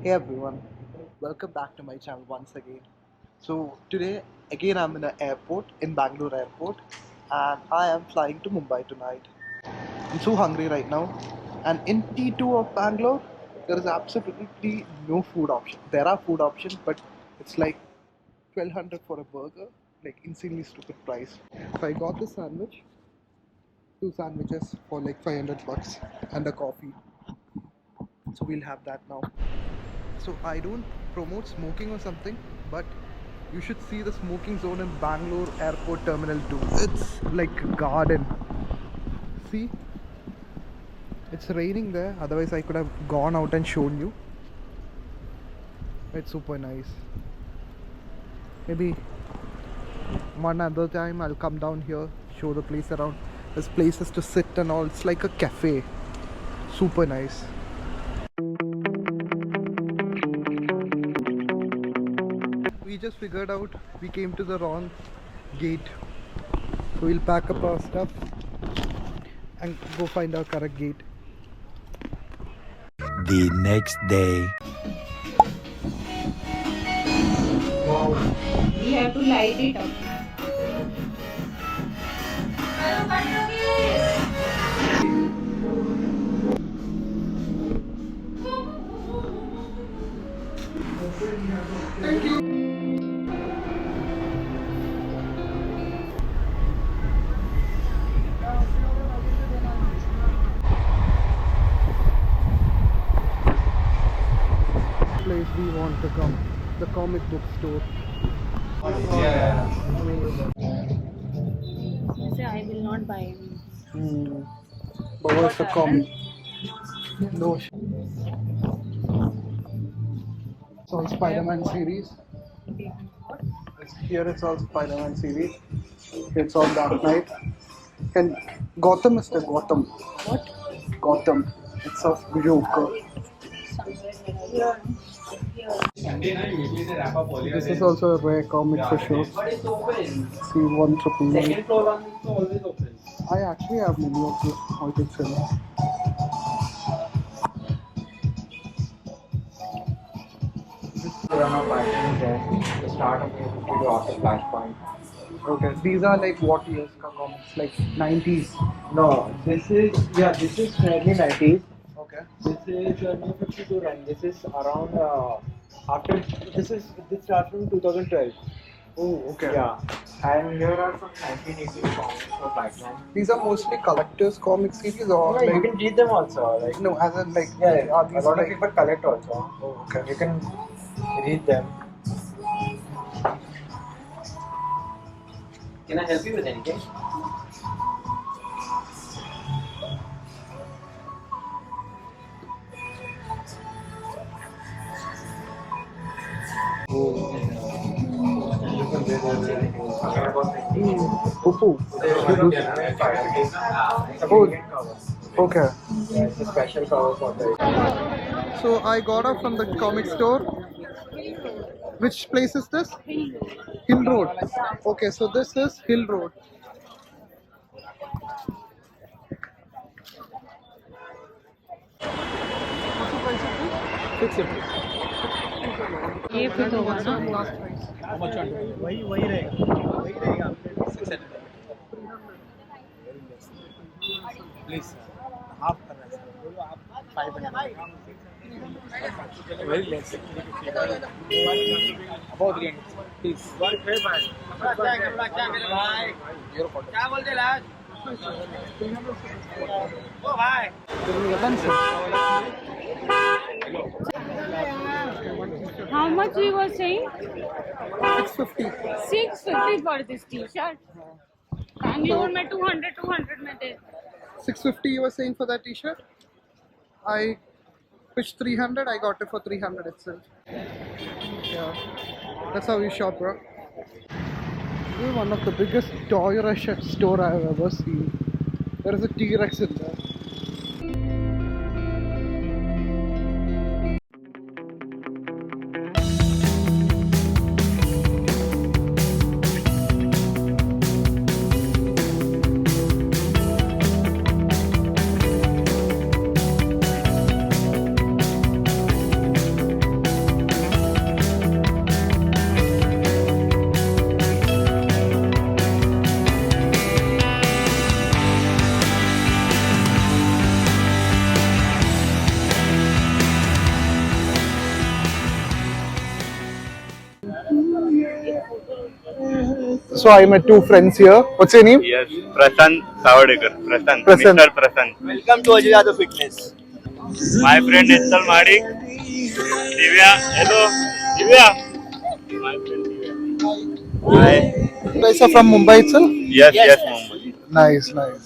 Hey everyone, welcome back to my channel once again. So today again I'm in an airport, in Bangalore airport, and I am flying to Mumbai tonight. I'm so hungry right now, and in T2 of Bangalore there is absolutely no food option. There are food options, but it's like 1200 for a burger, like insanely stupid price. So I got this sandwich, two sandwiches for like 500 bucks and a coffee. So we'll have that now. So I don't promote smoking or something, but you should see the smoking zone in Bangalore Airport Terminal 2. It's like a garden. See? It's raining there, otherwise I could have gone out and shown you. It's super nice. Maybe one other time I'll come down here, show the place around. There's places to sit and all. It's like a cafe. Super nice. We just figured out we came to the wrong gate. So we'll pack up our stuff and go find our correct gate. The next day. Wow. We have to light it up. Thank you. Place we want to come, the comic book store. I will not buy any. But what's the comic? No. It's all Spider-Man series. Here it's all Spider-Man series. Here it's all Dark Knight. And Gotham is the Gotham. What? Gotham. It's of Joker. This is also a rare comic for sure. See, 199. Second floor one is always open. I actually have many of this. I can sell them. Run of action there. The start of the video after Flashpoint. Okay, these are like what years ka comics? Like 90s. No, this is early 90s. Okay. This is New 52 run. This is around after this starts from 2012. Oh, okay. Yeah, and here are some 1980 comics for Batman. These are mostly collectors comic series or Yeah, you like can read them also. Like no, as in like yeah, are a these lot of like people collect also. oh, okay. You can read them. Can I help you with anything? Poo. Oh, okay. Yeah, it's a special cover for the. So I got up from the comic store. Which place is this? Hill Road. Okay, so this is Hill Road. What's the price of this? 650. ये fit होगा ना? Last price. वही रहेगा 600 please half कर रहे हैं बोलो आप 500 very less about 300 please one पे भाई क्या बोलते लास्ट ओ भाई How much you were saying? 650. 650 for this t-shirt. Bangalore में 200 में दे. 650 you were saying for that t-shirt? I pitched 300, I got it for 300 itself. Yeah, that's how we shop, bro. This is one of the biggest toy rush store I've ever seen. There is a T-Rex in there. So I met two friends here. What's your name? Yes, Prasan Sawadekar. Prasan. Prasan. Mr. Prasan. Welcome to Ajay Fitness. My friend Ethel Madik. Divya. Hello. Divya. My friend Divya. Hi. You guys are from Mumbai itself? Yes, Yes, yes, yes. Mumbai. Nice, nice.